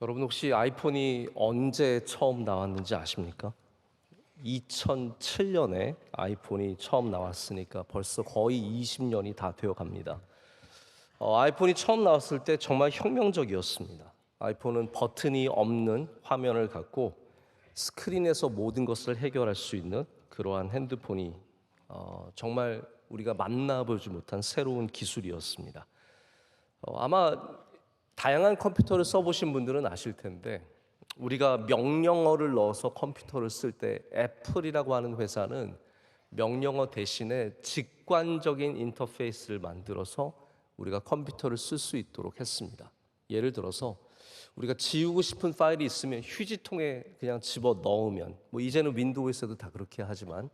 여러분 혹시 아이폰이 언제 처음 나왔는지 아십니까? 2007년에 아이폰이 처음 나왔으니까 벌써 거의 20년이 다 되어 갑니다. 아이폰이 처음 나왔을 때 정말 혁명적이었습니다. 아이폰은 버튼이 없는 화면을 갖고 스크린에서 모든 것을 해결할 수 있는 그러한 핸드폰이 정말 우리가 만나보지 못한 새로운 기술이었습니다. 아마 다양한 컴퓨터를 써보신 분들은 아실 텐데 우리가 명령어를 넣어서 컴퓨터를 쓸 때 애플이라고 하는 회사는 명령어 대신에 직관적인 인터페이스를 만들어서 우리가 컴퓨터를 쓸 수 있도록 했습니다. 예를 들어서 우리가 지우고 싶은 파일이 있으면 휴지통에 그냥 집어 넣으면, 이제는 윈도우에서도 다 그렇게 하지만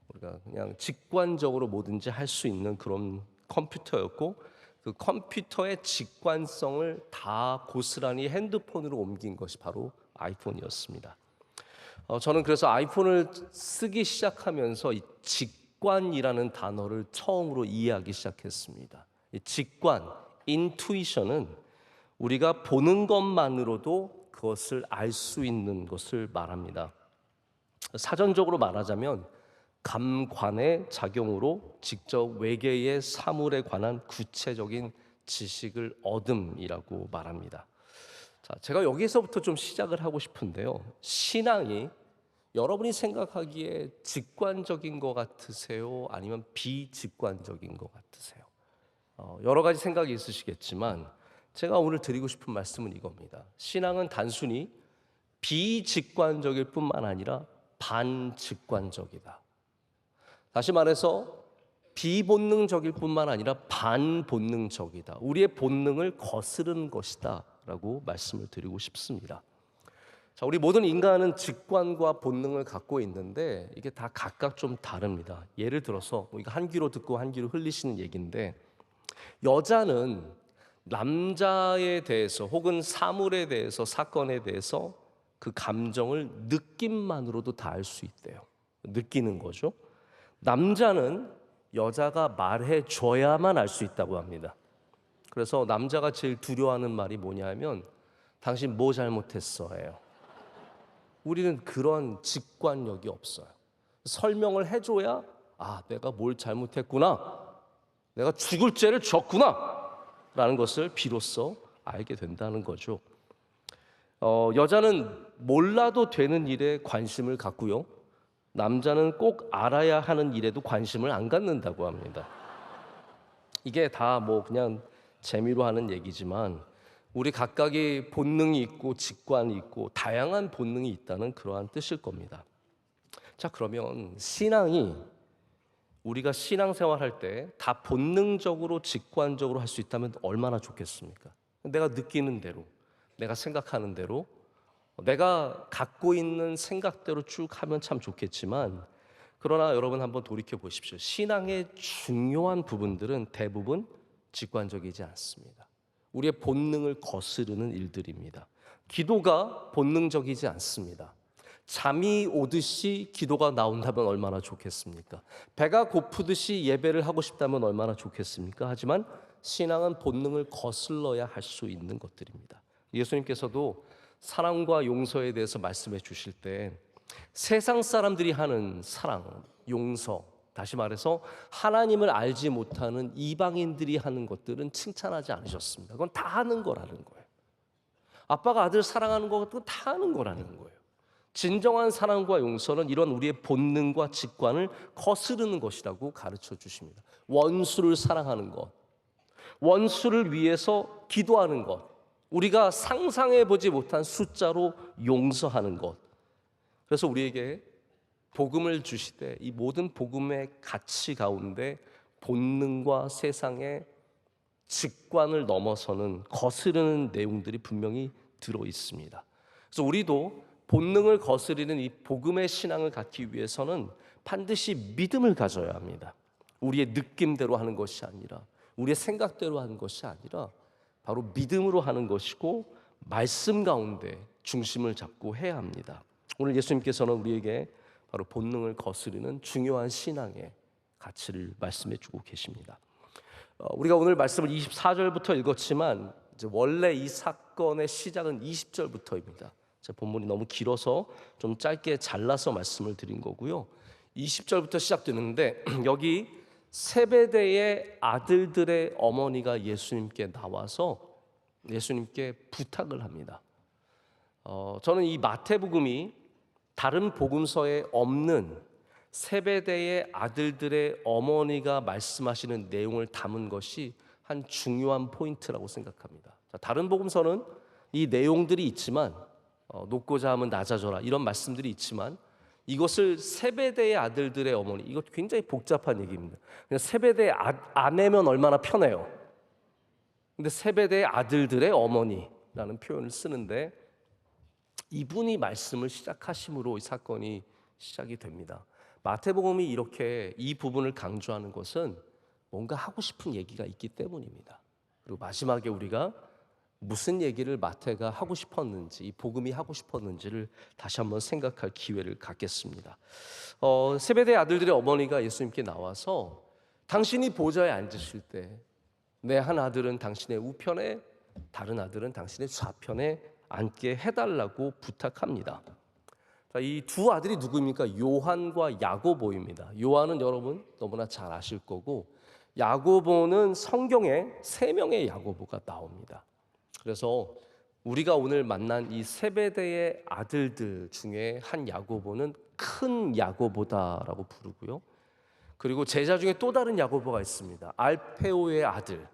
우리가 그냥 직관적으로 뭐든지 할 수 있는 그런 컴퓨터였고, 그 컴퓨터의 직관성을 다 고스란히 핸드폰으로 옮긴 것이 바로 아이폰이었습니다. 저는 그래서 아이폰을 쓰기 시작하면서 이 직관이라는 단어를 처음으로 이해하기 시작했습니다. 이 직관, 인투이션은 우리가 보는 것만으로도 그것을 알 수 있는 것을 말합니다. 사전적으로 말하자면 감관의 작용으로 직접 외계의 사물에 관한 구체적인 지식을 얻음이라고 말합니다. 자, 제가 여기서부터 좀 시작을 하고 싶은데요. 신앙이 여러분이 생각하기에 직관적인 것 같으세요? 아니면 비직관적인 것 같으세요? 여러 가지 생각이 있으시겠지만 제가 오늘 드리고 싶은 말씀은 이겁니다. 신앙은 단순히 비직관적일 뿐만 아니라 반직관적이다. 다시 말해서 비본능적일 뿐만 아니라 반본능적이다. 우리의 본능을 거스르는 것이다 라고 말씀을 드리고 싶습니다. 자, 우리 모든 인간은 직관과 본능을 갖고 있는데 이게 다 각각 좀 다릅니다. 예를 들어서 이거 한 귀로 듣고 한 귀로 흘리시는 얘기인데, 여자는 남자에 대해서 혹은 사물에 대해서, 사건에 대해서 그 감정을 느낌만으로도 다 알 수 있대요. 느끼는 거죠. 남자는 여자가 말해 줘야만 알 수 있다고 합니다. 그래서 남자가 제일 두려워하는 말이 뭐냐면 당신 뭐 잘못했어예요. 우리는 그런 직관력이 없어요. 설명을 해줘야 내가 뭘 잘못했구나, 내가 죽을 죄를 졌구나 라는 것을 비로소 알게 된다는 거죠. 여자는 몰라도 되는 일에 관심을 갖고요, 남자는 꼭 알아야 하는 일에도 관심을 안 갖는다고 합니다. 이게 다 그냥 재미로 하는 얘기지만 우리 각각의 본능이 있고 직관이 있고 다양한 본능이 있다는 그러한 뜻일 겁니다. 자, 그러면 신앙이, 우리가 신앙생활할 때 다 본능적으로 직관적으로 할 수 있다면 얼마나 좋겠습니까? 내가 느끼는 대로, 내가 생각하는 대로, 내가 갖고 있는 생각대로 쭉 하면 참 좋겠지만, 그러나 여러분 한번 돌이켜 보십시오. 신앙의 중요한 부분들은 대부분 직관적이지 않습니다. 우리의 본능을 거스르는 일들입니다. 기도가 본능적이지 않습니다. 잠이 오듯이 기도가 나온다면 얼마나 좋겠습니까? 배가 고프듯이 예배를 하고 싶다면 얼마나 좋겠습니까? 하지만 신앙은 본능을 거슬러야 할 수 있는 것들입니다. 예수님께서도 사랑과 용서에 대해서 말씀해 주실 때 세상 사람들이 하는 사랑, 용서, 다시 말해서 하나님을 알지 못하는 이방인들이 하는 것들은 칭찬하지 않으셨습니다. 그건 다 하는 거라는 거예요. 아빠가 아들 사랑하는 것도 다 하는 거라는 거예요. 진정한 사랑과 용서는 이런 우리의 본능과 직관을 거스르는 것이라고 가르쳐 주십니다. 원수를 사랑하는 것, 원수를 위해서 기도하는 것, 우리가 상상해 보지 못한 숫자로 용서하는 것. 그래서 우리에게 복음을 주시되 이 모든 복음의 가치 가운데 본능과 세상의 직관을 넘어서는 거스르는 내용들이 분명히 들어 있습니다. 그래서 우리도 본능을 거스르는 이 복음의 신앙을 갖기 위해서는 반드시 믿음을 가져야 합니다. 우리의 느낌대로 하는 것이 아니라, 우리의 생각대로 하는 것이 아니라 바로 믿음으로 하는 것이고 말씀 가운데 중심을 잡고 해야 합니다. 오늘 예수님께서는 우리에게 바로 본능을 거스르는 중요한 신앙의 가치를 말씀해 주고 계십니다. 우리가 오늘 말씀을 24절부터 읽었지만 이제 원래 이 사건의 시작은 20절부터입니다. 제 본문이 너무 길어서 좀 짧게 잘라서 말씀을 드린 거고요. 20절부터 시작되는데 여기 세베대의 아들들의 어머니가 예수님께 나와서 예수님께 부탁을 합니다. 저는 이 마태복음이 다른 복음서에 없는 세베대의 아들들의 어머니가 말씀하시는 내용을 담은 것이 한 중요한 포인트라고 생각합니다. 다른 복음서는 이 내용들이 있지만 높고자 하면 낮아져라 이런 말씀들이 있지만 이것을 세베대의 아들들의 어머니, 이것 굉장히 복잡한 얘기입니다. 그냥 세베대의 아내면 얼마나 편해요. 근데 세베대의 아들들의 어머니라는 표현을 쓰는데 이분이 말씀을 시작하심으로 이 사건이 시작이 됩니다. 마태복음이 이렇게 이 부분을 강조하는 것은 뭔가 하고 싶은 얘기가 있기 때문입니다. 그리고 마지막에 우리가 무슨 얘기를 마태가 하고 싶었는지, 이 복음이 하고 싶었는지를 다시 한번 생각할 기회를 갖겠습니다. 세베대의 아들들의 어머니가 예수님께 나와서 당신이 보좌에 앉으실 때 내 한 아들은 당신의 우편에, 다른 아들은 당신의 좌편에 앉게 해달라고 부탁합니다. 이 두 아들이 누구입니까? 요한과 야고보입니다. 요한은 여러분 너무나 잘 아실 거고, 야고보는 성경에 3명의 야고보가 나옵니다. 그래서 우리가 오늘 만난 이 세베대의 아들들 중에 한 야고보는 큰 야고보다라고 부르고요. 그리고 제자 중에 또 다른 야고보가 있습니다. 알페오의 아들,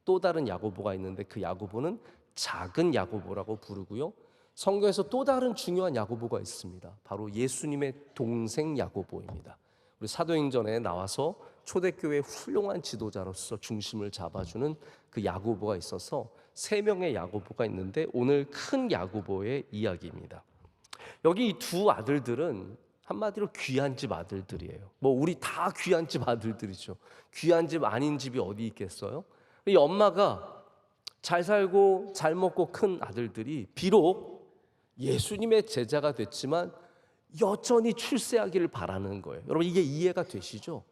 또 다른 야고보가 있는데 그 야고보는 작은 야고보라고 부르고요. 성경에서 또 다른 중요한 야고보가 있습니다. 바로 예수님의 동생 야고보입니다. 우리 사도행전에 나와서 초대교회 훌륭한 지도자로서 중심을 잡아주는 그 야고보가 있어서 3명의 야고보가 있는데 오늘 큰 야고보의 이야기입니다. 여기 이 두 아들들은 한마디로 귀한 집 아들들이에요. 뭐 우리 다 귀한 집 아들들이죠. 귀한 집 아닌 집이 어디 있겠어요? 이 엄마가 잘 살고 잘 먹고 큰 아들들이 비록 예수님의 제자가 됐지만 여전히 출세하기를 바라는 거예요. 여러분 이게 이해가 되시죠?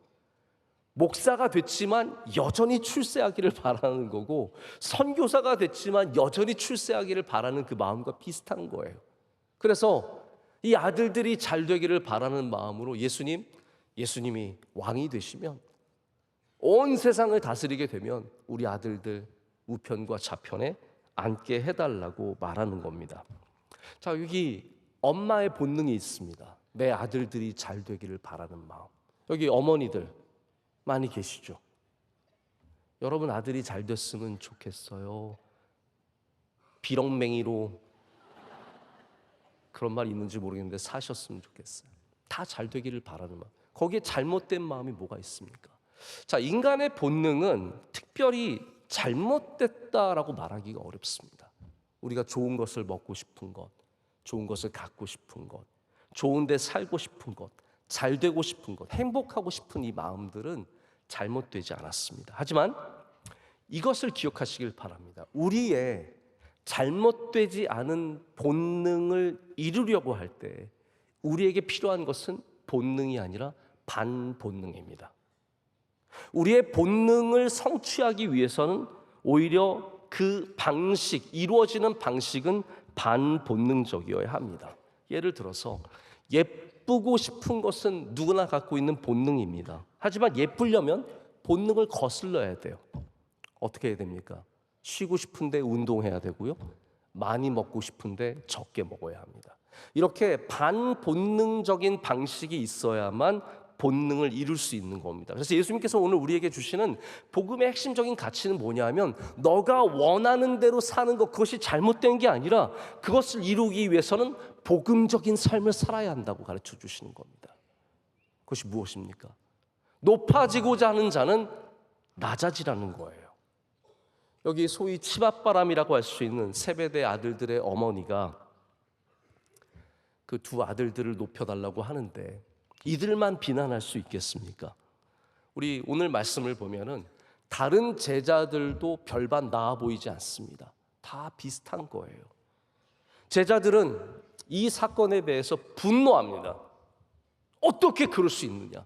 목사가 됐지만 여전히 출세하기를 바라는 거고, 선교사가 됐지만 여전히 출세하기를 바라는 그 마음과 비슷한 거예요. 그래서 이 아들들이 잘 되기를 바라는 마음으로 예수님이 왕이 되시면, 온 세상을 다스리게 되면 우리 아들들 우편과 좌편에 앉게 해달라고 말하는 겁니다. 자, 여기 엄마의 본능이 있습니다. 내 아들들이 잘 되기를 바라는 마음. 여기 어머니들 많이 계시죠? 여러분 아들이 잘 됐으면 좋겠어요. 비렁맹이로 그런 말 있는지 모르겠는데 사셨으면 좋겠어요. 다 잘 되기를 바라는 마음. 거기에 잘못된 마음이 뭐가 있습니까? 자, 인간의 본능은 특별히 잘못됐다라고 말하기가 어렵습니다. 우리가 좋은 것을 먹고 싶은 것, 좋은 것을 갖고 싶은 것, 좋은 데 살고 싶은 것, 잘 되고 싶은 것, 행복하고 싶은 이 마음들은 잘못되지 않았습니다. 하지만 이것을 기억하시길 바랍니다. 우리의 잘못되지 않은 본능을 이루려고 할 때 우리에게 필요한 것은 본능이 아니라 반본능입니다. 우리의 본능을 성취하기 위해서는 오히려 그 방식, 이루어지는 방식은 반본능적이어야 합니다. 예를 들어서 예쁘고 싶은 것은 누구나 갖고 있는 본능입니다. 하지만 예쁘려면 본능을 거슬러야 돼요. 어떻게 해야 됩니까? 쉬고 싶은데 운동해야 되고요. 많이 먹고 싶은데 적게 먹어야 합니다. 이렇게 반본능적인 방식이 있어야만 본능을 이룰 수 있는 겁니다. 그래서 예수님께서 오늘 우리에게 주시는 복음의 핵심적인 가치는 뭐냐면, 너가 원하는 대로 사는 것, 그것이 잘못된 게 아니라 그것을 이루기 위해서는 복음적인 삶을 살아야 한다고 가르쳐 주시는 겁니다. 그것이 무엇입니까? 높아지고자 하는 자는 낮아지라는 거예요. 여기 소위 치맛바람이라고 할 수 있는 세베대 아들들의 어머니가 그 두 아들들을 높여달라고 하는데 이들만 비난할 수 있겠습니까? 우리 오늘 말씀을 보면은 다른 제자들도 별반 나아 보이지 않습니다. 다 비슷한 거예요. 제자들은 이 사건에 대해서 분노합니다. 어떻게 그럴 수 있느냐?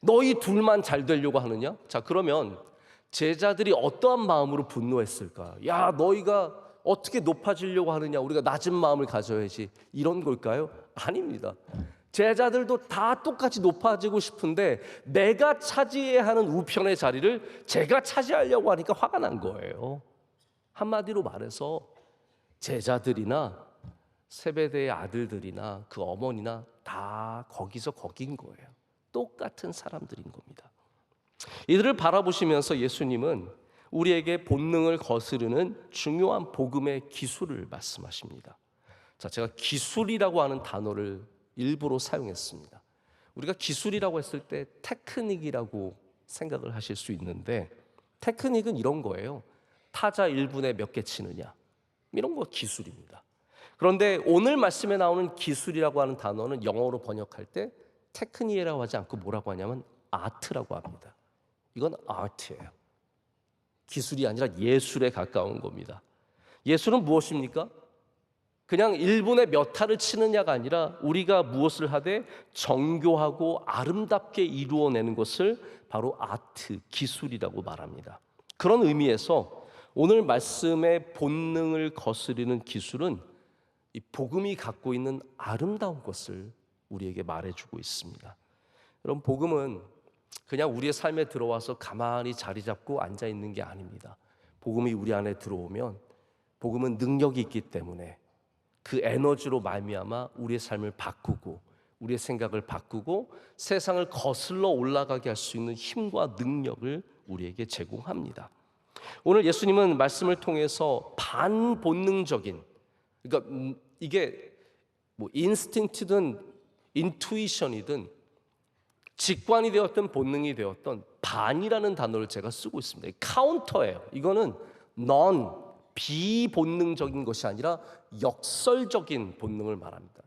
너희 둘만 잘 되려고 하느냐? 자, 그러면 제자들이 어떠한 마음으로 분노했을까? 야, 너희가 어떻게 높아지려고 하느냐? 우리가 낮은 마음을 가져야지. 이런 걸까요? 아닙니다. 제자들도 다 똑같이 높아지고 싶은데 내가 차지해야 하는 우편의 자리를 제가 차지하려고 하니까 화가 난 거예요. 한마디로 말해서 제자들이나 세베대의 아들들이나 그 어머니나 다 거기서 거긴 거예요. 똑같은 사람들인 겁니다. 이들을 바라보시면서 예수님은 우리에게 본능을 거스르는 중요한 복음의 기술을 말씀하십니다. 자, 제가 기술이라고 하는 단어를 일부러 사용했습니다. 우리가 기술이라고 했을 때 테크닉이라고 생각을 하실 수 있는데, 테크닉은 이런 거예요. 타자 1분에 몇 개 치느냐, 이런 거 기술입니다. 그런데 오늘 말씀에 나오는 기술이라고 하는 단어는 영어로 번역할 때 테크닉이라고 하지 않고 뭐라고 하냐면 아트라고 합니다. 이건 아트예요. 기술이 아니라 예술에 가까운 겁니다. 예술은 무엇입니까? 그냥 1분에 몇 타를 치느냐가 아니라 우리가 무엇을 하되 정교하고 아름답게 이루어내는 것을 바로 아트, 기술이라고 말합니다. 그런 의미에서 오늘 말씀의 본능을 거스르는 기술은 이 복음이 갖고 있는 아름다운 것을 우리에게 말해주고 있습니다. 여러분, 복음은 그냥 우리의 삶에 들어와서 가만히 자리 잡고 앉아 있는 게 아닙니다. 복음이 우리 안에 들어오면 복음은 능력이 있기 때문에 그 에너지로 말미암아 우리의 삶을 바꾸고 우리의 생각을 바꾸고 세상을 거슬러 올라가게 할 수 있는 힘과 능력을 우리에게 제공합니다. 오늘 예수님은 말씀을 통해서 반본능적인, 그러니까 이게 뭐 인스팅트든 인투이션이든 직관이 되었던 본능이 되었던 반이라는 단어를 제가 쓰고 있습니다. 카운터예요. 이거는 비본능적인 것이 아니라 역설적인 본능을 말합니다.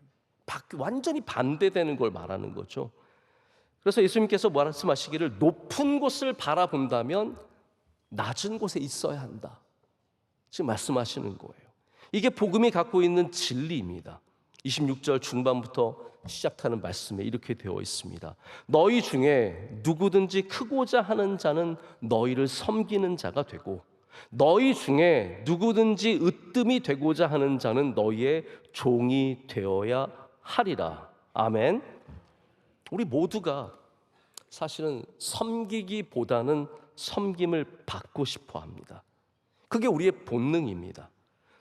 완전히 반대되는 걸 말하는 거죠. 그래서 예수님께서 말씀하시기를 높은 곳을 바라본다면 낮은 곳에 있어야 한다, 지금 말씀하시는 거예요. 이게 복음이 갖고 있는 진리입니다. 26절 중반부터 시작하는 말씀에 이렇게 되어 있습니다. 너희 중에 누구든지 크고자 하는 자는 너희를 섬기는 자가 되고 너희 중에 누구든지 으뜸이 되고자 하는 자는 너희의 종이 되어야 하리라. 아멘. 우리 모두가 사실은 섬기기보다는 섬김을 받고 싶어 합니다. 그게 우리의 본능입니다.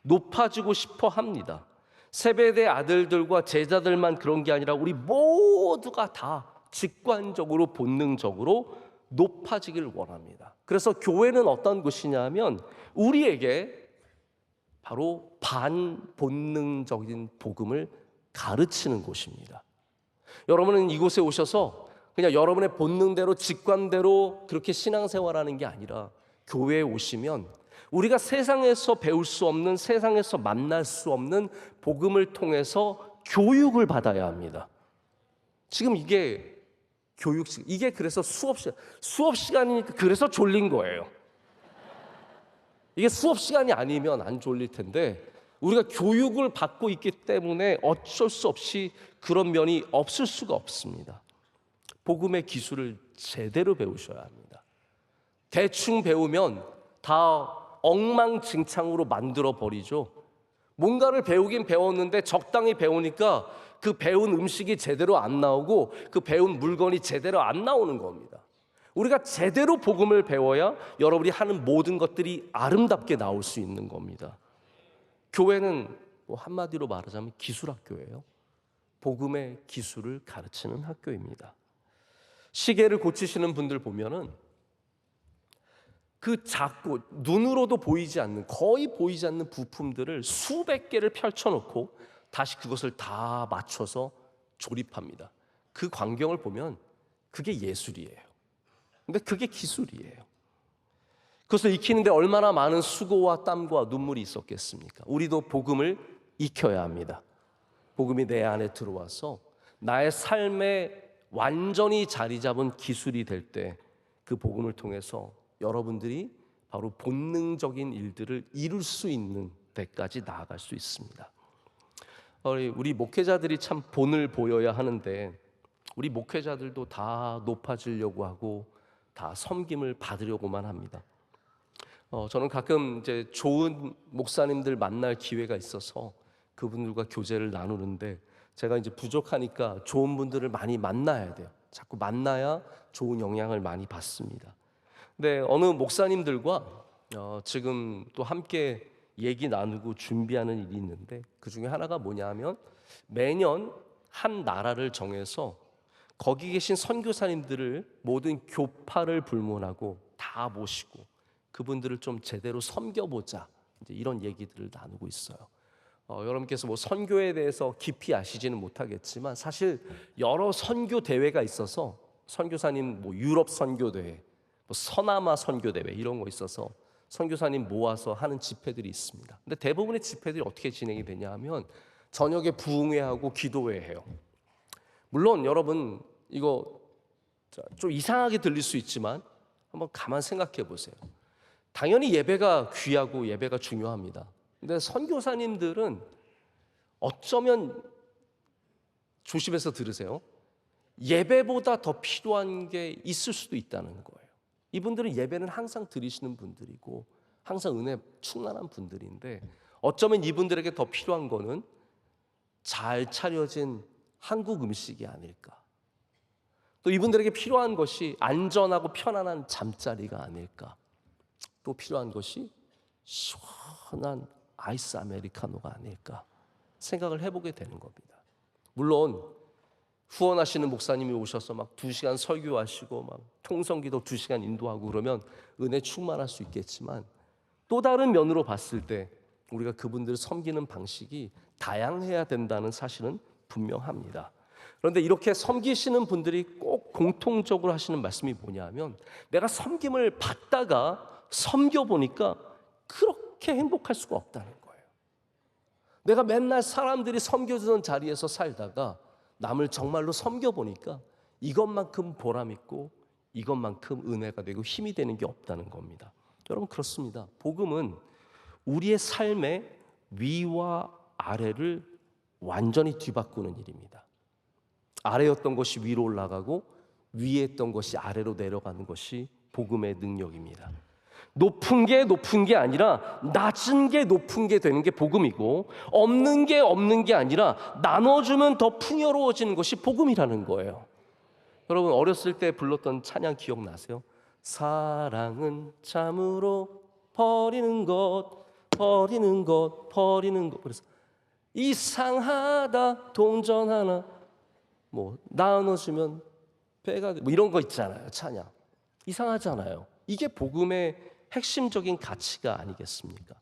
높아지고 싶어 합니다. 세베대 아들들과 제자들만 그런 게 아니라 우리 모두가 다 직관적으로 본능적으로 높아지길 원합니다. 그래서 교회는 어떤 곳이냐면 우리에게 바로 반본능적인 복음을 가르치는 곳입니다. 여러분은 이곳에 오셔서 그냥 여러분의 본능대로 직관대로 그렇게 신앙생활하는 게 아니라 교회에 오시면 우리가 세상에서 배울 수 없는, 세상에서 만날 수 없는 복음을 통해서 교육을 받아야 합니다. 지금 이게 이게 그래서 수업 시간이니까 그래서 졸린 거예요. 이게 수업 시간이 아니면 안 졸릴 텐데 우리가 교육을 받고 있기 때문에 어쩔 수 없이 그런 면이 없을 수가 없습니다. 복음의 기술을 제대로 배우셔야 합니다. 대충 배우면 다 엉망진창으로 만들어 버리죠. 뭔가를 배우긴 배웠는데 적당히 배우니까 그 배운 음식이 제대로 안 나오고 그 배운 물건이 제대로 안 나오는 겁니다. 우리가 제대로 복음을 배워야 여러분이 하는 모든 것들이 아름답게 나올 수 있는 겁니다. 교회는 뭐 한마디로 말하자면 기술학교예요. 복음의 기술을 가르치는 학교입니다. 시계를 고치시는 분들 보면은 그 작고 눈으로도 보이지 않는, 거의 보이지 않는 부품들을 수백 개를 펼쳐놓고 다시 그것을 다 맞춰서 조립합니다. 그 광경을 보면 그게 예술이에요. 근데 그게 기술이에요. 그것을 익히는데 얼마나 많은 수고와 땀과 눈물이 있었겠습니까? 우리도 복음을 익혀야 합니다. 복음이 내 안에 들어와서 나의 삶에 완전히 자리 잡은 기술이 될 때 그 복음을 통해서 여러분들이 바로 본능적인 일들을 이룰 수 있는 데까지 나아갈 수 있습니다. 우리 목회자들이 참 본을 보여야 하는데 우리 목회자들도 다 높아지려고 하고 다 섬김을 받으려고만 합니다. 저는 가끔 이제 좋은 목사님들 만날 기회가 있어서 그분들과 교제를 나누는데, 제가 이제 부족하니까 좋은 분들을 많이 만나야 돼요. 자꾸 만나야 좋은 영향을 많이 받습니다. 근데 어느 목사님들과 지금 또 함께 얘기 나누고 준비하는 일이 있는데, 그 중에 하나가 뭐냐면 매년 한 나라를 정해서 거기 계신 선교사님들을 모든 교파를 불문하고 다 모시고 그분들을 좀 제대로 섬겨보자, 이제 이런 얘기들을 나누고 있어요. 여러분께서 뭐 선교에 대해서 깊이 아시지는 못하겠지만 사실 여러 선교 대회가 있어서 선교사님 뭐 유럽 선교 대회, 뭐 서남아 선교 대회 이런 거 있어서 선교사님 모아서 하는 집회들이 있습니다. 근데 대부분의 집회들이 어떻게 진행이 되냐 하면 저녁에 부흥회하고 기도회 해요. 물론 여러분 이거 좀 이상하게 들릴 수 있지만 한번 가만 생각해 보세요. 당연히 예배가 귀하고 예배가 중요합니다. 근데 선교사님들은 어쩌면, 조심해서 들으세요, 예배보다 더 필요한 게 있을 수도 있다는 거예요. 이분들은 예배는 항상 드리시는 분들이고 항상 은혜 충만한 분들인데, 어쩌면 이분들에게 더 필요한 거는 잘 차려진 한국 음식이 아닐까. 또 이분들에게 필요한 것이 안전하고 편안한 잠자리가 아닐까. 또 필요한 것이 시원한 아이스 아메리카노가 아닐까 생각을 해보게 되는 겁니다. 물론 후원하시는 목사님이 오셔서 막 2시간 설교하시고 막 통성기도 2시간 인도하고 그러면 은혜 충만할 수 있겠지만, 또 다른 면으로 봤을 때 우리가 그분들을 섬기는 방식이 다양해야 된다는 사실은 분명합니다. 그런데 이렇게 섬기시는 분들이 꼭 공통적으로 하시는 말씀이 뭐냐면, 내가 섬김을 받다가 섬겨보니까 그렇게 행복할 수가 없다는 거예요. 내가 맨날 사람들이 섬겨주던 자리에서 살다가 남을 정말로 섬겨보니까 이것만큼 보람있고 이것만큼 은혜가 되고 힘이 되는 게 없다는 겁니다. 여러분, 그렇습니다. 복음은 우리의 삶의 위와 아래를 완전히 뒤바꾸는 일입니다. 아래였던 것이 위로 올라가고 위에 있던 것이 아래로 내려가는 것이 복음의 능력입니다. 높은 게 아니라 낮은 게 높은 게 되는 게 복음이고, 없는 게 아니라 나눠주면 더 풍요로워지는 것이 복음이라는 거예요. 여러분, 어렸을 때 불렀던 찬양 기억나세요? 사랑은 참으로 버리는 것. 그래서 이상하다, 동전 하나 뭐 나눠주면 배가 뭐 이런 거 있잖아요. 찬양 이상하잖아요. 이게 복음의 핵심적인 가치가 아니겠습니까?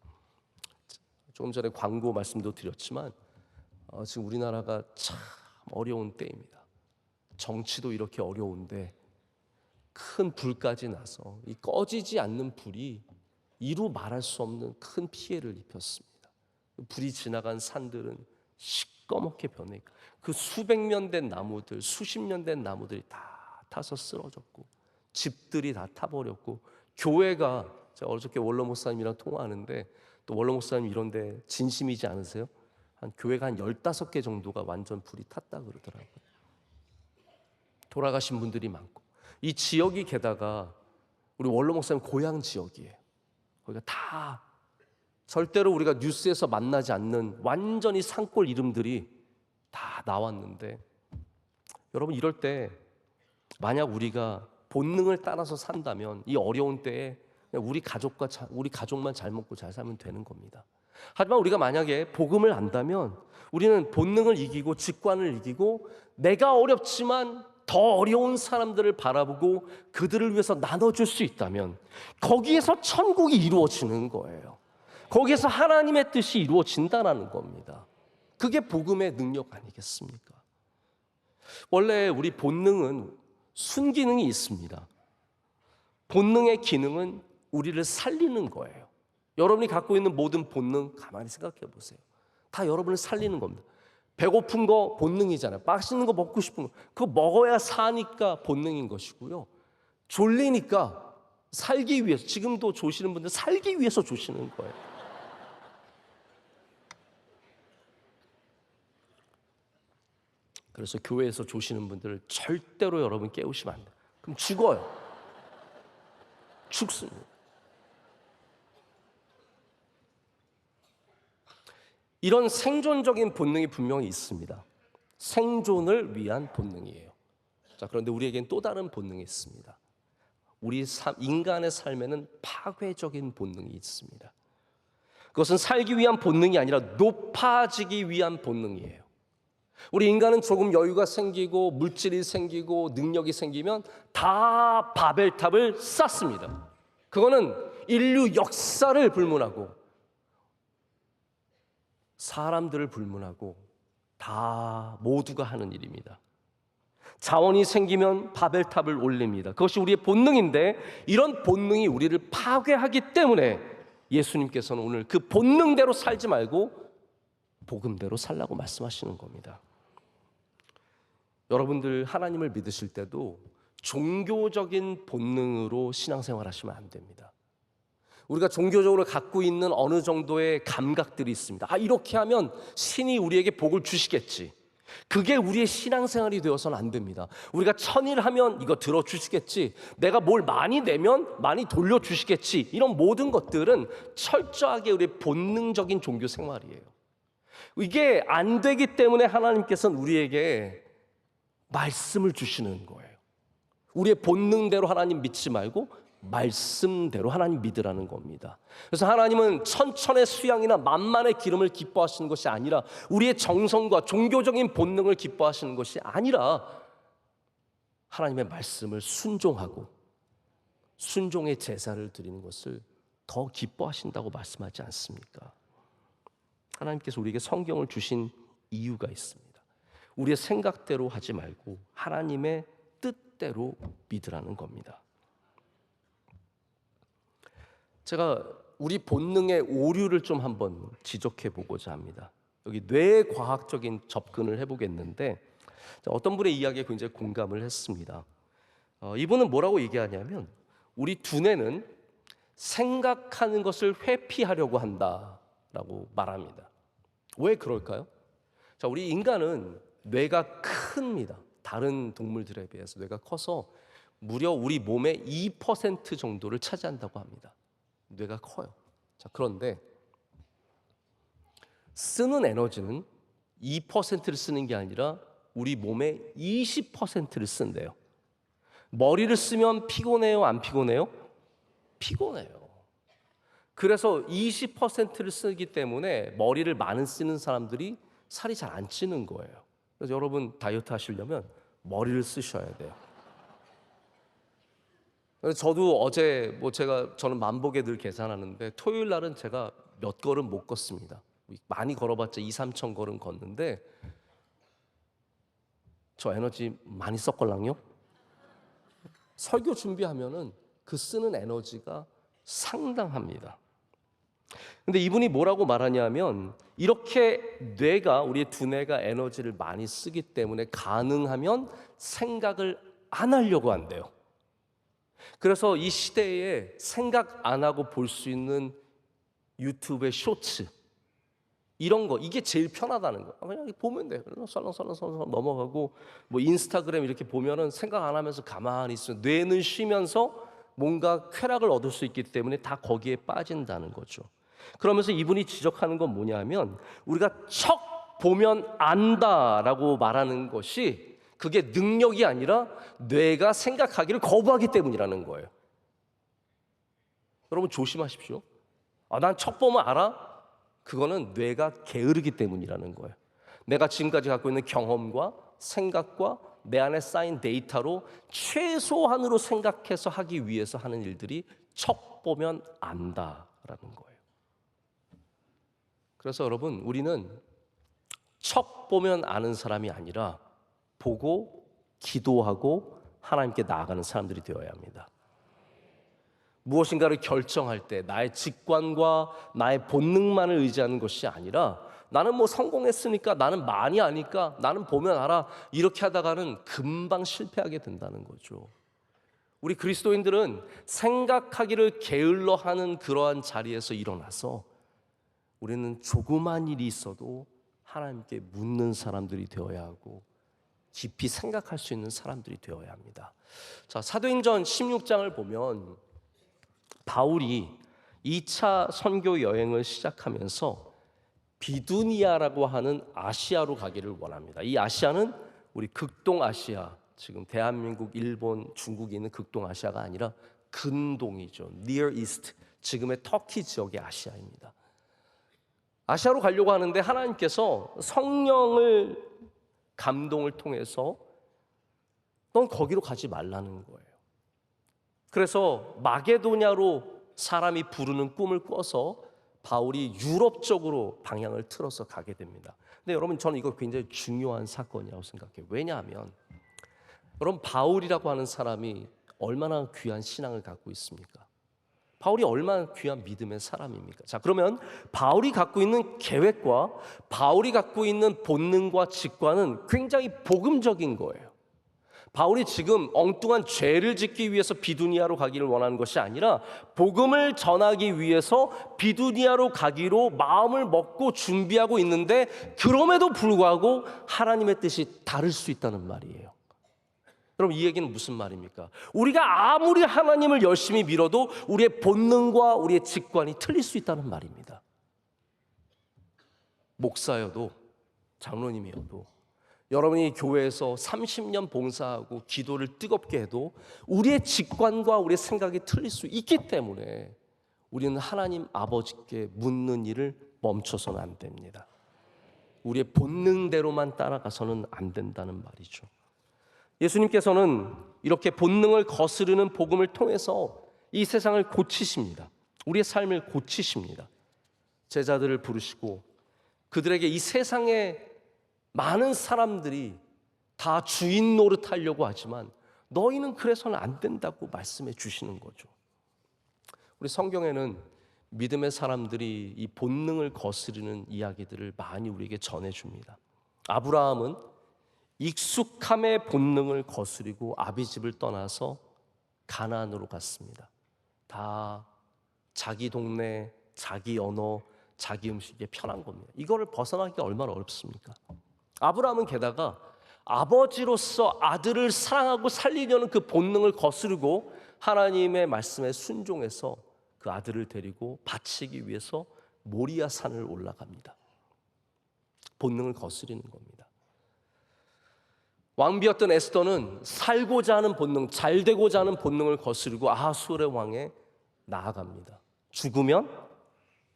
조금 전에 광고 말씀도 드렸지만 지금 우리나라가 참 어려운 때입니다. 정치도 이렇게 어려운데 큰 불까지 나서 이 꺼지지 않는 불이 이루 말할 수 없는 큰 피해를 입혔습니다. 불이 지나간 산들은 시꺼멓게 변해, 그 수백 년 된 나무들, 수십 년 된 나무들이 다 타서 쓰러졌고, 집들이 다 타버렸고, 교회가, 제가 어저께 원로 목사님이랑 통화하는데, 또 원로 목사님 이런데 진심이지 않으세요? 교회가 한 15개 정도가 완전 불이 탔다 그러더라고요. 돌아가신 분들이 많고, 이 지역이 게다가 우리 원로 목사님 고향 지역이에요. 거기가 다 절대로 우리가 뉴스에서 만나지 않는 완전히 산골 이름들이 다 나왔는데, 여러분, 이럴 때 만약 우리가 본능을 따라서 산다면 이 어려운 때에 우리 가족만 잘 먹고 잘 살면 되는 겁니다. 하지만 우리가 만약에 복음을 안다면 우리는 본능을 이기고 직관을 이기고 내가 어렵지만 더 어려운 사람들을 바라보고 그들을 위해서 나눠줄 수 있다면 거기에서 천국이 이루어지는 거예요. 거기에서 하나님의 뜻이 이루어진다는 겁니다. 그게 복음의 능력 아니겠습니까? 원래 우리 본능은 순기능이 있습니다. 본능의 기능은 우리를 살리는 거예요. 여러분이 갖고 있는 모든 본능 가만히 생각해 보세요. 다 여러분을 살리는 겁니다. 배고픈 거 본능이잖아요. 맛있는 거 먹고 싶은 거, 그거 먹어야 사니까 본능인 것이고요. 졸리니까 살기 위해서, 지금도 조시는 분들 살기 위해서 조시는 거예요. 그래서 교회에서 조시는 분들을 절대로 여러분 깨우시면 안 돼요. 그럼 죽어요. 죽습니다. 이런 생존적인 본능이 분명히 있습니다. 생존을 위한 본능이에요. 자, 그런데 우리에겐 또 다른 본능이 있습니다. 인간의 삶에는 파괴적인 본능이 있습니다. 그것은 살기 위한 본능이 아니라 높아지기 위한 본능이에요. 우리 인간은 조금 여유가 생기고 물질이 생기고 능력이 생기면 다 바벨탑을 쌓습니다. 그거는 인류 역사를 불문하고 사람들을 불문하고 다 모두가 하는 일입니다. 자원이 생기면 바벨탑을 올립니다. 그것이 우리의 본능인데 이런 본능이 우리를 파괴하기 때문에 예수님께서는 오늘 그 본능대로 살지 말고 복음대로 살라고 말씀하시는 겁니다. 여러분들 하나님을 믿으실 때도 종교적인 본능으로 신앙생활 하시면 안 됩니다. 우리가 종교적으로 갖고 있는 어느 정도의 감각들이 있습니다. 이렇게 하면 신이 우리에게 복을 주시겠지. 그게 우리의 신앙생활이 되어서는 안 됩니다. 우리가 천일 하면 이거 들어주시겠지. 내가 뭘 많이 내면 많이 돌려주시겠지. 이런 모든 것들은 철저하게 우리의 본능적인 종교 생활이에요. 이게 안 되기 때문에 하나님께서는 우리에게 말씀을 주시는 거예요. 우리의 본능대로 하나님 믿지 말고 말씀대로 하나님 믿으라는 겁니다. 그래서 하나님은 천천의 수양이나 만만의 기름을 기뻐하시는 것이 아니라 우리의 정성과 종교적인 본능을 기뻐하시는 것이 아니라 하나님의 말씀을 순종하고 순종의 제사를 드리는 것을 더 기뻐하신다고 말씀하지 않습니까? 하나님께서 우리에게 성경을 주신 이유가 있습니다. 우리의 생각대로 하지 말고 하나님의 뜻대로 믿으라는 겁니다. 제가 우리 본능의 오류를 좀 한번 지적해 보고자 합니다. 여기 뇌과학적인 접근을 해보겠는데 어떤 분의 이야기에 굉장히 공감을 했습니다. 이분은 뭐라고 얘기하냐면 우리 두뇌는 생각하는 것을 회피하려고 한다라고 말합니다. 왜 그럴까요? 자, 우리 인간은 뇌가 큽니다. 다른 동물들에 비해서 뇌가 커서 무려 우리 몸의 2% 정도를 차지한다고 합니다. 뇌가 커요. 자, 그런데 쓰는 에너지는 2%를 쓰는 게 아니라 우리 몸의 20%를 쓴대요. 머리를 쓰면 피곤해요? 안 피곤해요? 피곤해요. 그래서 20%를 쓰기 때문에 머리를 많이 쓰는 사람들이 살이 잘 안 찌는 거예요. 그래서 여러분 다이어트 하시려면 머리를 쓰셔야 돼요. 저도 어제 저는 만보계 늘 계산하는데 토요일 날은 제가 몇 걸음 못 걷습니다. 많이 걸어봤자 2-3천 걸음 걷는데 저 에너지 많이 썼걸랑요? 설교 준비하면은 그 쓰는 에너지가 상당합니다. 근데 이분이 뭐라고 말하냐면 이렇게 우리의 두뇌가 에너지를 많이 쓰기 때문에 가능하면 생각을 안 하려고 한대요. 그래서 이 시대에 생각 안 하고 볼 수 있는 유튜브의 쇼츠 이런 거 이게 제일 편하다는 거. 그냥 보면 돼요. 설렁설렁 넘어가고 뭐 인스타그램 이렇게 보면은 생각 안 하면서 가만히 있으면 뇌는 쉬면서 뭔가 쾌락을 얻을 수 있기 때문에 다 거기에 빠진다는 거죠. 그러면서 이분이 지적하는 건 뭐냐면 우리가 척 보면 안다라고 말하는 것이 그게 능력이 아니라 뇌가 생각하기를 거부하기 때문이라는 거예요. 여러분 조심하십시오. 난 척 보면 알아? 그거는 뇌가 게으르기 때문이라는 거예요. 내가 지금까지 갖고 있는 경험과 생각과 내 안에 쌓인 데이터로 최소한으로 생각해서 하기 위해서 하는 일들이 척 보면 안다라는 거예요. 그래서 여러분 우리는 척 보면 아는 사람이 아니라 보고 기도하고 하나님께 나아가는 사람들이 되어야 합니다. 무엇인가를 결정할 때 나의 직관과 나의 본능만을 의지하는 것이 아니라 나는 뭐 성공했으니까 나는 많이 아니까 나는 보면 알아 이렇게 하다가는 금방 실패하게 된다는 거죠. 우리 그리스도인들은 생각하기를 게을러 하는 그러한 자리에서 일어나서 우리는 조그만 일이 있어도 하나님께 묻는 사람들이 되어야 하고 깊이 생각할 수 있는 사람들이 되어야 합니다. 자, 사도행전 16장을 보면 바울이 2차 선교 여행을 시작하면서 비두니아라고 하는 아시아로 가기를 원합니다. 이 아시아는 우리 극동아시아, 지금 대한민국, 일본, 중국이 있는 극동아시아가 아니라 근동이죠. Near East, 지금의 터키 지역의 아시아입니다. 아시아로 가려고 하는데 하나님께서 성령을 감동을 통해서 넌 거기로 가지 말라는 거예요. 그래서 마게도냐로 사람이 부르는 꿈을 꿔서 바울이 유럽 쪽으로 방향을 틀어서 가게 됩니다. 근데 여러분, 저는 이거 굉장히 중요한 사건이라고 생각해요. 왜냐하면 여러분, 바울이라고 하는 사람이 얼마나 귀한 신앙을 갖고 있습니까? 바울이 얼마나 귀한 믿음의 사람입니까? 자, 그러면 바울이 갖고 있는 계획과 바울이 갖고 있는 본능과 직관은 굉장히 복음적인 거예요. 바울이 지금 엉뚱한 죄를 짓기 위해서 비두니아로 가기를 원하는 것이 아니라 복음을 전하기 위해서 비두니아로 가기로 마음을 먹고 준비하고 있는데, 그럼에도 불구하고 하나님의 뜻이 다를 수 있다는 말이에요. 그럼 이 얘기는 무슨 말입니까? 우리가 아무리 하나님을 열심히 믿어도 우리의 본능과 우리의 직관이 틀릴 수 있다는 말입니다. 목사여도 장로님이어도 여러분이 교회에서 30년 봉사하고 기도를 뜨겁게 해도 우리의 직관과 우리의 생각이 틀릴 수 있기 때문에 우리는 하나님 아버지께 묻는 일을 멈춰서는 안 됩니다. 우리의 본능대로만 따라가서는 안 된다는 말이죠. 예수님께서는 이렇게 본능을 거스르는 복음을 통해서 이 세상을 고치십니다. 우리의 삶을 고치십니다. 제자들을 부르시고 그들에게 이 세상에 많은 사람들이 다 주인 노릇하려고 하지만 너희는 그래서는 안 된다고 말씀해 주시는 거죠. 우리 성경에는 믿음의 사람들이 이 본능을 거스르는 이야기들을 많이 우리에게 전해줍니다. 아브라함은 익숙함의 본능을 거스리고 아비집을 떠나서 가나안으로 갔습니다. 다 자기 동네, 자기 언어, 자기 음식에 편한 겁니다. 이거를 벗어나기가 얼마나 어렵습니까? 아브라함은 게다가 아버지로서 아들을 사랑하고 살리려는 그 본능을 거스르고 하나님의 말씀에 순종해서 그 아들을 데리고 바치기 위해서 모리아 산을 올라갑니다. 본능을 거스리는 겁니다. 왕비였던 에스더는 살고자 하는 본능, 잘 되고자 하는 본능을 거스르고 아하수르의 왕에 나아갑니다. 죽으면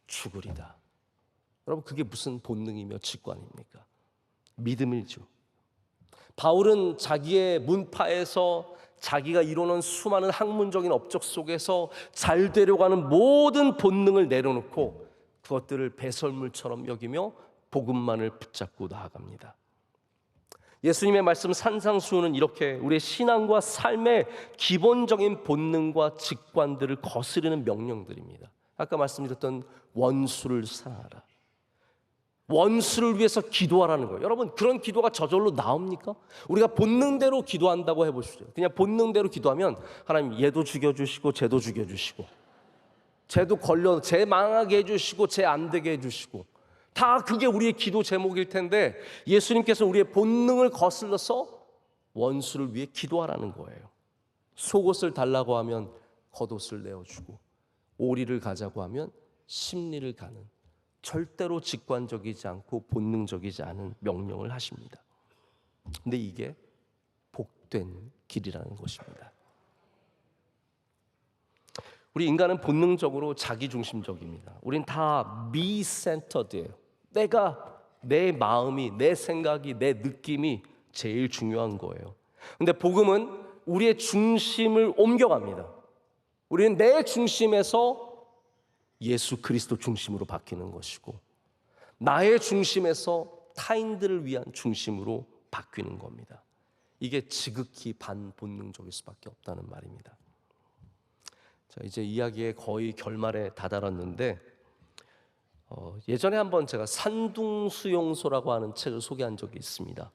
죽으리다. 여러분, 그게 무슨 본능이며 직관입니까? 믿음이죠. 바울은 자기의 문파에서 자기가 이루는 수많은 학문적인 업적 속에서 잘 되려고 하는 모든 본능을 내려놓고 그것들을 배설물처럼 여기며 복음만을 붙잡고 나아갑니다. 예수님의 말씀 산상수훈은 이렇게 우리의 신앙과 삶의 기본적인 본능과 직관들을 거스르는 명령들입니다. 아까 말씀드렸던 원수를 사랑하라, 원수를 위해서 기도하라는 거예요. 여러분, 그런 기도가 저절로 나옵니까? 우리가 본능대로 기도한다고 해보시죠. 그냥 본능대로 기도하면 하나님 얘도 죽여주시고 쟤도 죽여주시고 쟤도 쟤 망하게 해주시고 쟤 안 되게 해주시고, 다 그게 우리의 기도 제목일 텐데 예수님께서 우리의 본능을 거슬러서 원수를 위해 기도하라는 거예요. 속옷을 달라고 하면 겉옷을 내어주고 오리를 가자고 하면 심리를 가는, 절대로 직관적이지 않고 본능적이지 않은 명령을 하십니다. 근데 이게 복된 길이라는 것입니다. 우리 인간은 본능적으로 자기중심적입니다. 우린 다 me-centered예요. 내 마음이, 내 생각이, 내 느낌이 제일 중요한 거예요. 근데 복음은 우리의 중심을 옮겨갑니다. 우리는 내 중심에서 예수 그리스도 중심으로 바뀌는 것이고, 나의 중심에서 타인들을 위한 중심으로 바뀌는 겁니다. 이게 지극히 반본능적일 수밖에 없다는 말입니다. 자, 이제 이야기의 거의 결말에 다다랐는데 예전에 한번 제가 산둥수용소라고 하는 책을 소개한 적이 있습니다.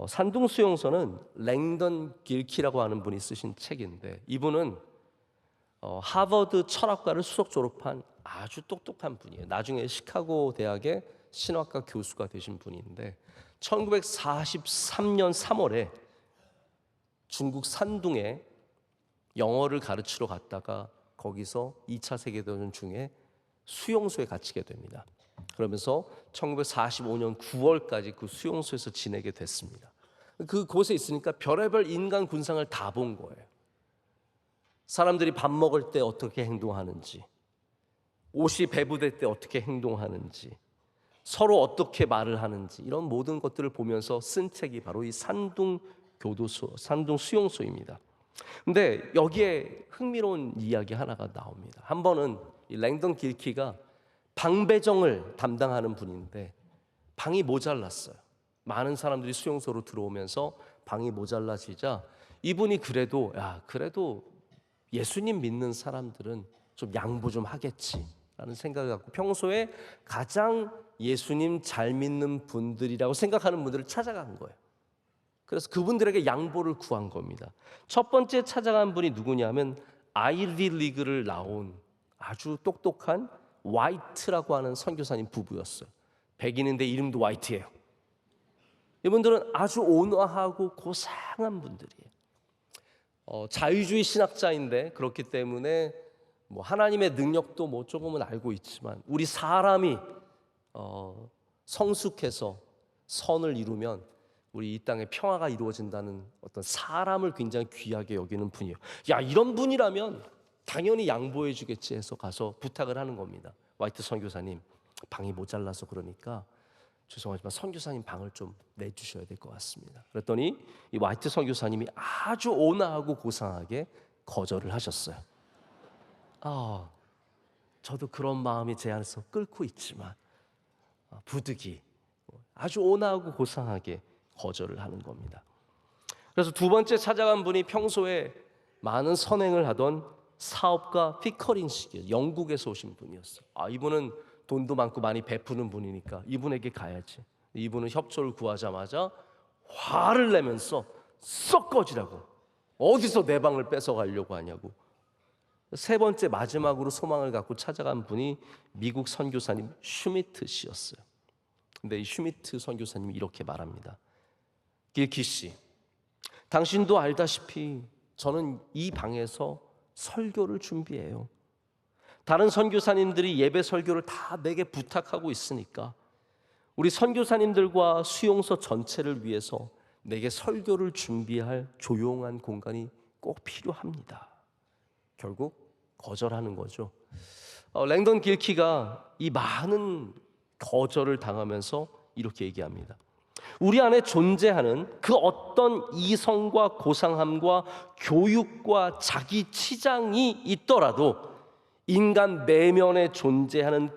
산둥수용소는 랭던 길키라고 하는 분이 쓰신 책인데, 이분은 하버드 철학과를 수석 졸업한 아주 똑똑한 분이에요. 나중에 시카고 대학의 신학과 교수가 되신 분인데 1943년 3월에 중국 산둥에 영어를 가르치러 갔다가 거기서 2차 세계대전 중에 수용소에 갇히게 됩니다. 그러면서 1945년 9월까지 그 수용소에서 지내게 됐습니다. 그곳에 있으니까 별의별 인간 군상을 다 본 거예요. 사람들이 밥 먹을 때 어떻게 행동하는지, 옷이 배부될 때 어떻게 행동하는지, 서로 어떻게 말을 하는지, 이런 모든 것들을 보면서 쓴 책이 바로 이 산둥 교도소, 산둥 수용소입니다. 근데 여기에 흥미로운 이야기 하나가 나옵니다. 한 번은 이 랭던 길키가 방 배정을 담당하는 분인데 방이 모자랐어요. 많은 사람들이 수용소로 들어오면서 방이 모자라지자 이분이 그래도 예수님 믿는 사람들은 좀 양보 좀 하겠지라는 생각을 갖고 평소에 가장 예수님 잘 믿는 분들이라고 생각하는 분들을 찾아간 거예요. 그래서 그분들에게 양보를 구한 겁니다. 첫 번째 찾아간 분이 누구냐면 아이비리그를 나온 아주 똑똑한 화이트라고 하는 선교사님 부부였어요. 백인인데 이름도 화이트예요. 이분들은 아주 온화하고 고상한 분들이에요. 자유주의 신학자인데 그렇기 때문에 뭐 하나님의 능력도 뭐 조금은 알고 있지만 우리 사람이 성숙해서 선을 이루면 우리 이 땅에 평화가 이루어진다는 어떤 사람을 굉장히 귀하게 여기는 분이에요. 야, 이런 분이라면 당연히 양보해 주겠지 해서 가서 부탁을 하는 겁니다. 화이트 선교사님, 방이 모자라서 그러니까 죄송하지만 선교사님 방을 좀 내주셔야 될 것 같습니다. 그랬더니 이 화이트 선교사님이 아주 온화하고 고상하게 거절을 하셨어요. 저도 그런 마음이 제 안에서 끓고 있지만 부득이 아주 온화하고 고상하게 거절을 하는 겁니다. 그래서 두 번째 찾아간 분이 평소에 많은 선행을 하던 사업가 피커린 씨예요. 영국에서 오신 분이었어요. 이분은 돈도 많고 많이 베푸는 분이니까 이분에게 가야지. 이분은 협조를 구하자마자 화를 내면서 썩 꺼지라고, 어디서 내 방을 뺏어가려고 하냐고. 세 번째 마지막으로 소망을 갖고 찾아간 분이 미국 선교사님 슈미트 씨였어요. 근데 이 슈미트 선교사님이 이렇게 말합니다. 길키 씨, 당신도 알다시피 저는 이 방에서 설교를 준비해요. 다른 선교사님들이 예배 설교를 다 내게 부탁하고 있으니까 우리 선교사님들과 수용소 전체를 위해서 내게 설교를 준비할 조용한 공간이 꼭 필요합니다. 결국 거절하는 거죠. 랭던 길키가 이 많은 거절을 당하면서 이렇게 얘기합니다. 우리 안에 존재하는 그 어떤 이성과 고상함과 교육과 자기 치장이 있더라도 인간 내면에 존재하는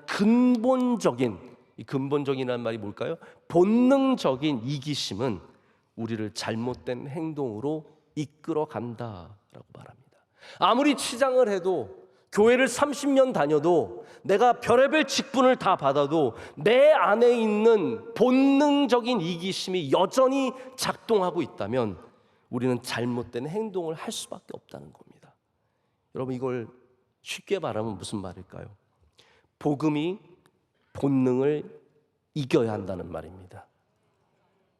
이 근본적이라는 말이 뭘까요? 본능적인 이기심은 우리를 잘못된 행동으로 이끌어 간다라고 말합니다. 아무리 치장을 해도 교회를 30년 다녀도 내가 별의별 직분을 다 받아도 내 안에 있는 본능적인 이기심이 여전히 작동하고 있다면 우리는 잘못된 행동을 할 수밖에 없다는 겁니다. 여러분, 이걸 쉽게 말하면 무슨 말일까요? 복음이 본능을 이겨야 한다는 말입니다.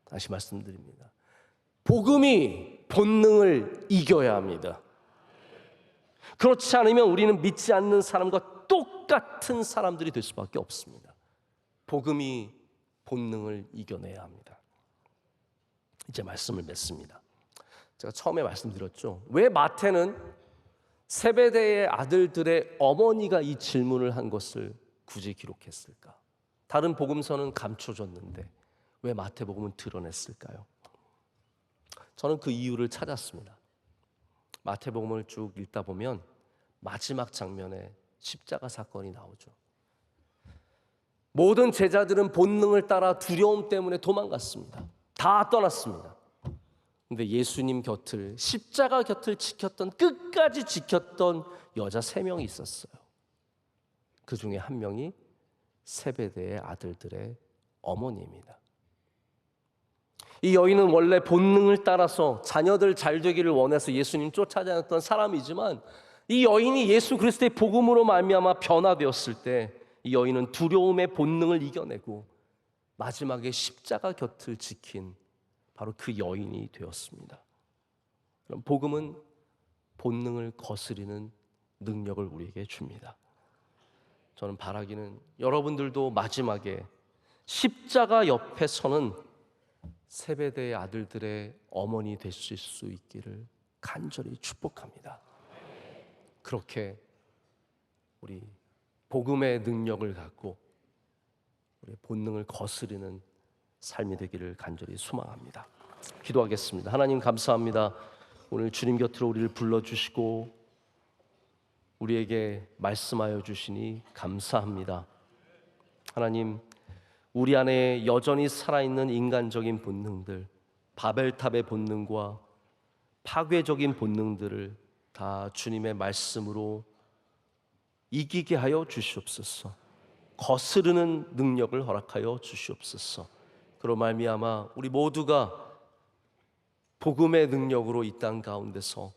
다시 말씀드립니다. 복음이 본능을 이겨야 합니다. 그렇지 않으면 우리는 믿지 않는 사람과 똑같은 사람들이 될 수밖에 없습니다. 복음이 본능을 이겨내야 합니다. 이제 말씀을 맺습니다. 제가 처음에 말씀드렸죠. 왜 마태는 세베대의 아들들의 어머니가 이 질문을 한 것을 굳이 기록했을까? 다른 복음서는 감춰줬는데 왜 마태복음은 드러냈을까요? 저는 그 이유를 찾았습니다. 마태복음을 쭉 읽다 보면 마지막 장면에 십자가 사건이 나오죠. 모든 제자들은 본능을 따라 두려움 때문에 도망갔습니다. 다 떠났습니다. 근데 예수님 곁을, 십자가 곁을 끝까지 지켰던 여자 3명이 있었어요. 그 중에 한 명이 세베대의 아들들의 어머니입니다. 이 여인은 원래 본능을 따라서 자녀들 잘 되기를 원해서 예수님 쫓아다녔던 사람이지만 이 여인이 예수 그리스도의 복음으로 말미암아 변화되었을 때 이 여인은 두려움의 본능을 이겨내고 마지막에 십자가 곁을 지킨 바로 그 여인이 되었습니다. 그럼 복음은 본능을 거스리는 능력을 우리에게 줍니다. 저는 바라기는 여러분들도 마지막에 십자가 옆에 서는 세베대의 아들들의 어머니 되실 수 있기를 간절히 축복합니다. 그렇게 우리 복음의 능력을 갖고 우리 본능을 거스르는 삶이 되기를 간절히 소망합니다. 기도하겠습니다. 하나님 감사합니다. 오늘 주님 곁으로 우리를 불러주시고 우리에게 말씀하여 주시니 감사합니다. 하나님, 우리 안에 여전히 살아있는 인간적인 본능들, 바벨탑의 본능과 파괴적인 본능들을 다 주님의 말씀으로 이기게 하여 주시옵소서. 거스르는 능력을 허락하여 주시옵소서. 그로 말미암아 우리 모두가 복음의 능력으로 이 땅 가운데서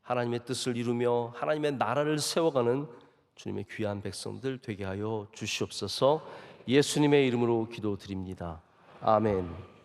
하나님의 뜻을 이루며 하나님의 나라를 세워가는 주님의 귀한 백성들 되게 하여 주시옵소서. 예수님의 이름으로 기도드립니다. 아멘.